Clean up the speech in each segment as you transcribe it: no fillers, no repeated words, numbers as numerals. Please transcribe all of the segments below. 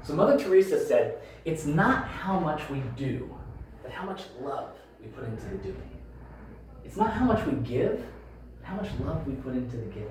So Mother Teresa said, it's not how much we do, but how much love we put into the doing. It's not how much we give, but how much love we put into the giving.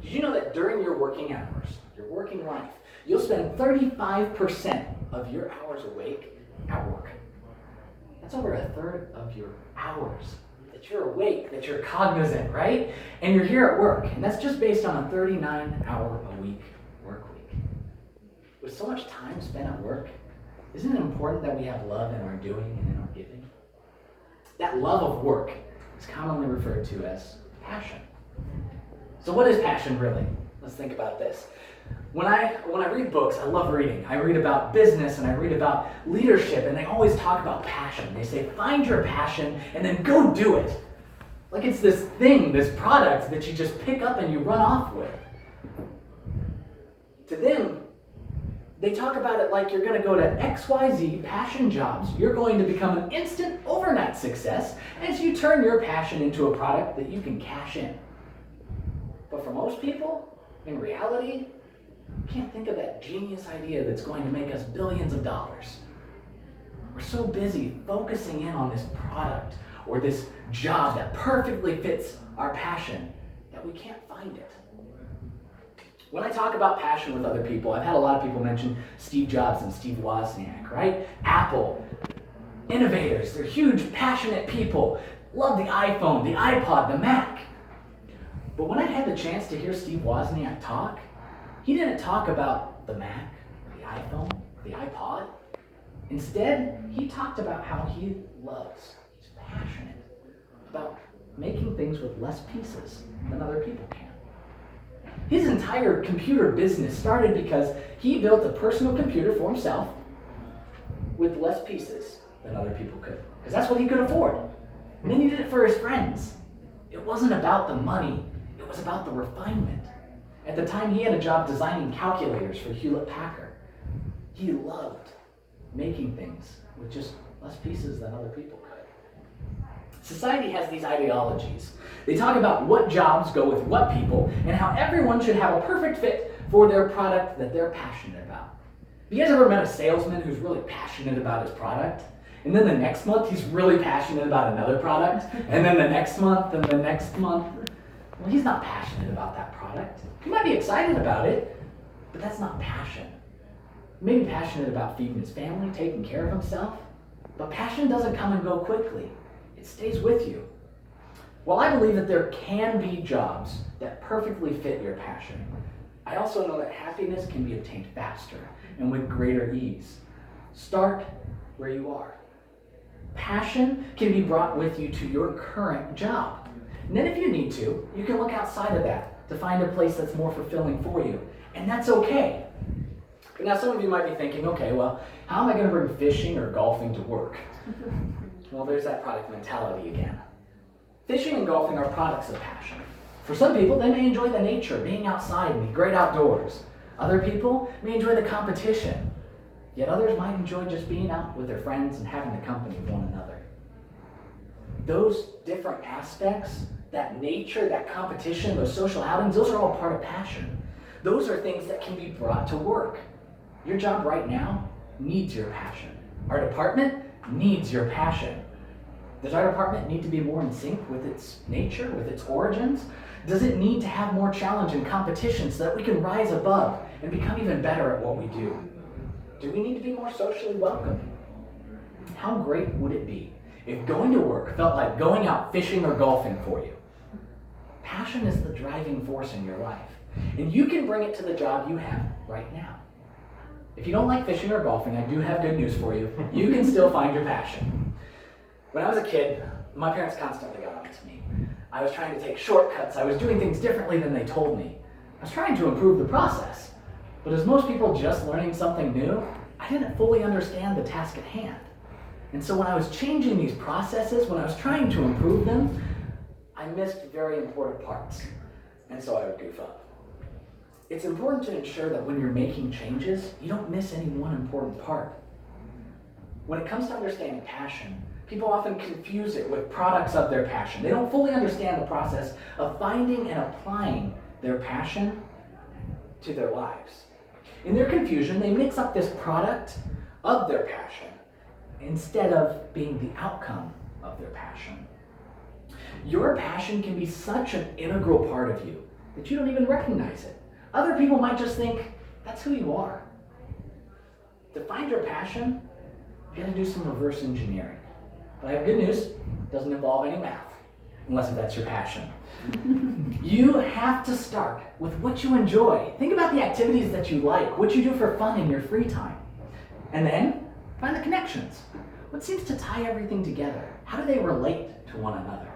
Did you know that during your working hours, your working life, you'll spend 35% of your hours awake at work? That's over a third of your hours that you're awake, that you're cognizant, right? And you're here at work, and that's just based on a 39-hour-a-week work week. With so much time spent at work, isn't it important that we have love in our doing and in our giving? That love of work is commonly referred to as passion. So what is passion really? Let's think about this. When I read books, I love reading. I read about business and I read about leadership, and they always talk about passion. They say, find your passion and then go do it. Like it's this thing, this product that you just pick up and you run off with. To them, they talk about it like you're going to go to XYZ passion jobs. You're going to become an instant overnight success as you turn your passion into a product that you can cash in. But for most people, in reality, you can't think of that genius idea that's going to make us billions of dollars. We're so busy focusing in on this product or this job that perfectly fits our passion that we can't find it. When I talk about passion with other people, I've had a lot of people mention Steve Jobs and Steve Wozniak, right? Apple, innovators, they're huge, passionate people. Love the iPhone, the iPod, the Mac. But when I had the chance to hear Steve Wozniak talk, he didn't talk about the Mac, the iPhone, the iPod. Instead, he talked about how he loves, he's passionate about making things with less pieces than other people can. His entire computer business started because he built a personal computer for himself with less pieces than other people could, because that's what he could afford. And then he did it for his friends. It wasn't about the money, it was about the refinement. At the time, he had a job designing calculators for Hewlett-Packard. He loved making things with just less pieces than other people could. Society has these ideologies. They talk about what jobs go with what people and how everyone should have a perfect fit for their product that they're passionate about. Have you guys ever met a salesman who's really passionate about his product? And then the next month, he's really passionate about another product. And then the next month, and the next month. Well, he's not passionate about that product. He might be excited about it, but that's not passion. He may be passionate about feeding his family, taking care of himself, but passion doesn't come and go quickly. It stays with you. Well, I believe that there can be jobs that perfectly fit your passion. I also know that happiness can be obtained faster and with greater ease. Start where you are. Passion can be brought with you to your current job. And then if you need to, you can look outside of that to find a place that's more fulfilling for you. And that's okay. But now some of you might be thinking, okay, well, how am I going to bring fishing or golfing to work? Well, there's that product mentality again. Fishing and golfing are products of passion. For some people, they may enjoy the nature, being outside in the great outdoors. Other people may enjoy the competition. Yet others might enjoy just being out with their friends and having the company of one another. Those different aspects, that nature, that competition, those social outings, those are all part of passion. Those are things that can be brought to work. Your job right now needs your passion. Our department needs your passion. Does our department need to be more in sync with its nature, with its origins? Does it need to have more challenge and competition so that we can rise above and become even better at what we do? Do we need to be more socially welcoming? How great would it be if going to work felt like going out fishing or golfing for you? Passion is the driving force in your life, and you can bring it to the job you have right now. If you don't like fishing or golfing, I do have good news for you. You can still find your passion. When I was a kid, my parents constantly got on to me. I was trying to take shortcuts. I was doing things differently than they told me. I was trying to improve the process. But as most people just learning something new, I didn't fully understand the task at hand. And so when I was changing these processes, when I was trying to improve them, I missed very important parts. And so I would goof up. It's important to ensure that when you're making changes, you don't miss any one important part. When it comes to understanding passion, people often confuse it with products of their passion. They don't fully understand the process of finding and applying their passion to their lives. In their confusion, they mix up this product of their passion instead of being the outcome of their passion. Your passion can be such an integral part of you that you don't even recognize it. Other people might just think that's who you are. To find your passion, you gotta do some reverse engineering. But I have good news, it doesn't involve any math, unless that's your passion. You have to start with what you enjoy. Think about the activities that you like, what you do for fun in your free time. And then find the connections. What seems to tie everything together? How do they relate to one another?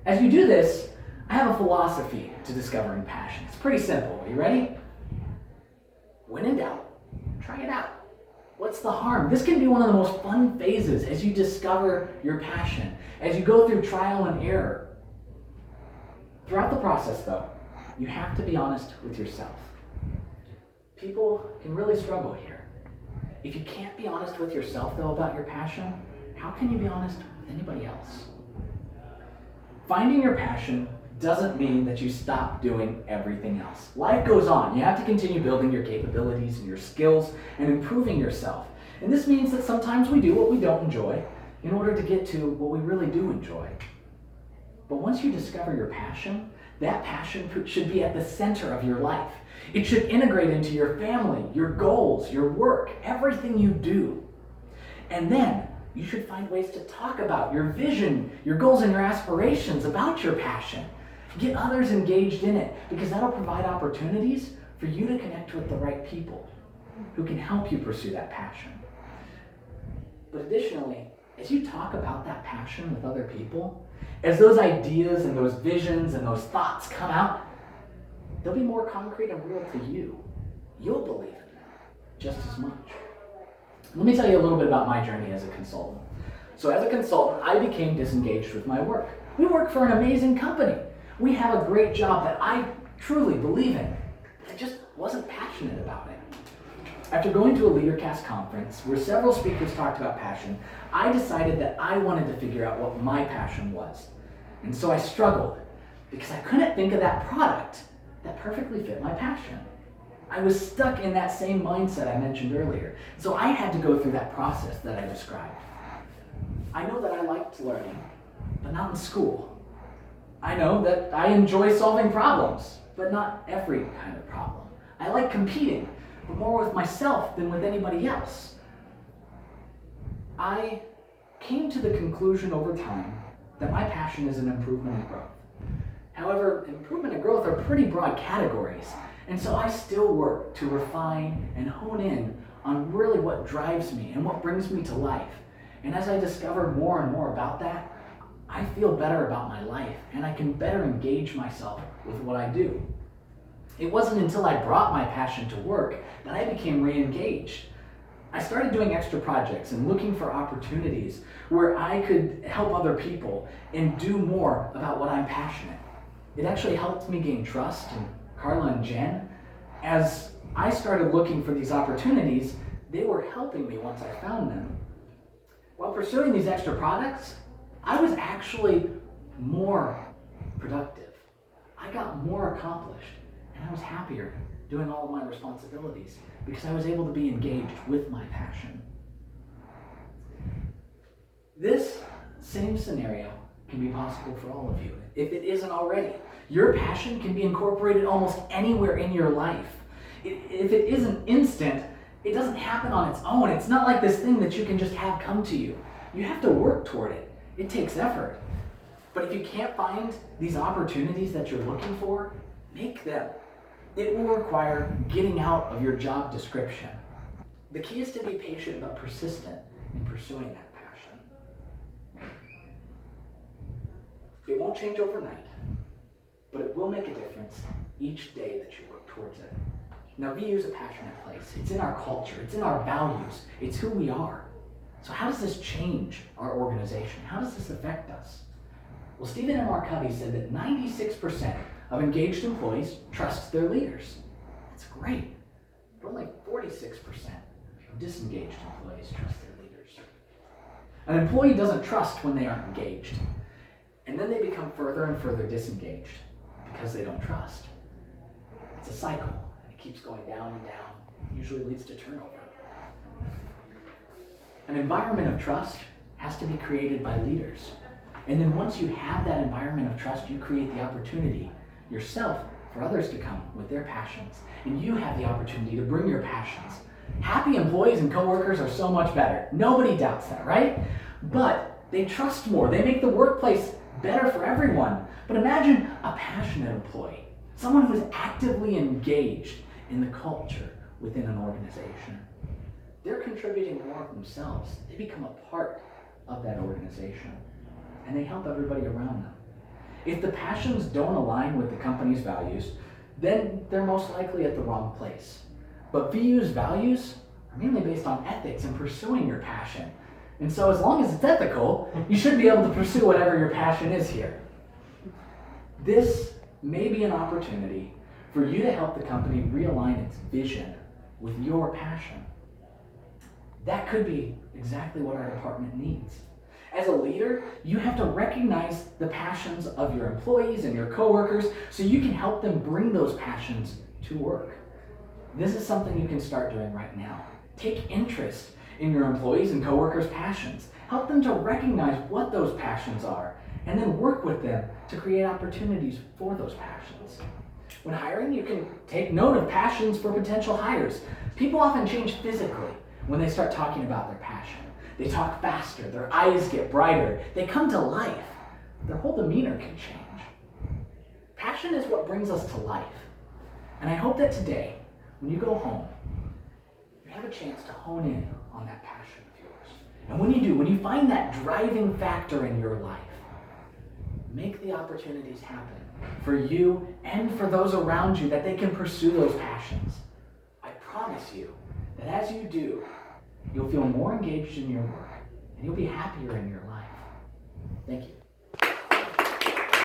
As you do this, I have a philosophy to discovering passion. It's pretty simple. Are you ready? When in doubt, try it out. What's the harm? This can be one of the most fun phases as you discover your passion, as you go through trial and error. Throughout the process, though, you have to be honest with yourself. People can really struggle here. If you can't be honest with yourself, though, about your passion, how can you be honest with anybody else? Finding your passion doesn't mean that you stop doing everything else. Life goes on. You have to continue building your capabilities and your skills and improving yourself. And this means that sometimes we do what we don't enjoy in order to get to what we really do enjoy. But once you discover your passion, that passion should be at the center of your life. It should integrate into your family, your goals, your work, everything you do. And then you should find ways to talk about your vision, your goals, and your aspirations about your passion. Get others engaged in it, because that'll provide opportunities for you to connect with the right people who can help you pursue that passion. But additionally, as you talk about that passion with other people, as those ideas and those visions and those thoughts come out, they'll be more concrete and real to you. You'll believe in them just as much. Let me tell you a little bit about my journey as a consultant. So as a consultant, I became disengaged with my work. We work for an amazing company. We have a great job that I truly believe in. I just wasn't passionate about it. After going to a LeaderCast conference where several speakers talked about passion, I decided that I wanted to figure out what my passion was. And so I struggled because I couldn't think of that product that perfectly fit my passion. I was stuck in that same mindset I mentioned earlier. So I had to go through that process that I described. I know that I liked learning, but not in school. I know that I enjoy solving problems, but not every kind of problem. I like competing, but more with myself than with anybody else. I came to the conclusion over time that my passion is in improvement and growth. However, improvement and growth are pretty broad categories, and so I still work to refine and hone in on really what drives me and what brings me to life. And as I discover more and more about that, I feel better about my life, and I can better engage myself with what I do. It wasn't until I brought my passion to work that I became re-engaged. I started doing extra projects and looking for opportunities where I could help other people and do more about what I'm passionate. It actually helped me gain trust in Carla and Jen. As I started looking for these opportunities, they were helping me once I found them. While pursuing these extra products, I was actually more productive. I got more accomplished, and I was happier doing all of my responsibilities because I was able to be engaged with my passion. This same scenario can be possible for all of you, if it isn't already. Your passion can be incorporated almost anywhere in your life. If it isn't instant, it doesn't happen on its own. It's not like this thing that you can just have come to you. You have to work toward it. It takes effort. But if you can't find these opportunities that you're looking for, make them. It will require getting out of your job description. The key is to be patient but persistent in pursuing that passion. It won't change overnight, but it will make a difference each day that you work towards it. Now, VU is a passionate place. It's in our culture. It's in our values. It's who we are. So how does this change our organization? How does this affect us? Well, Stephen M. R. Covey said that 96% of engaged employees trust their leaders. That's great. But only 46% of disengaged employees trust their leaders. An employee doesn't trust when they aren't engaged. And then they become further and further disengaged because they don't trust. It's a cycle. It keeps going down and down, usually leads to turnover. An environment of trust has to be created by leaders. And then once you have that environment of trust, you create the opportunity yourself for others to come with their passions. And you have the opportunity to bring your passions. Happy employees and coworkers are so much better. Nobody doubts that, right? But they trust more. They make the workplace better for everyone. But imagine a passionate employee, someone who's actively engaged in the culture within an organization. They're contributing more of themselves. They become a part of that organization, and they help everybody around them. If the passions don't align with the company's values, then they're most likely at the wrong place. But VU's values are mainly based on ethics and pursuing your passion. And so as long as it's ethical, you should be able to pursue whatever your passion is here. This may be an opportunity for you to help the company realign its vision with your passion. That could be exactly what our department needs. As a leader, you have to recognize the passions of your employees and your coworkers so you can help them bring those passions to work. This is something you can start doing right now. Take interest in your employees and coworkers' passions. Help them to recognize what those passions are, and then work with them to create opportunities for those passions. When hiring, you can take note of passions for potential hires. People often change physically when they start talking about their passion. They talk faster, their eyes get brighter, they come to life. Their whole demeanor can change. Passion is what brings us to life. And I hope that today, when you go home, you have a chance to hone in on that passion of yours. And when you do, when you find that driving factor in your life, make the opportunities happen for you and for those around you that they can pursue those passions. I promise you that as you do, you'll feel more engaged in your work and you'll be happier in your life. Thank you.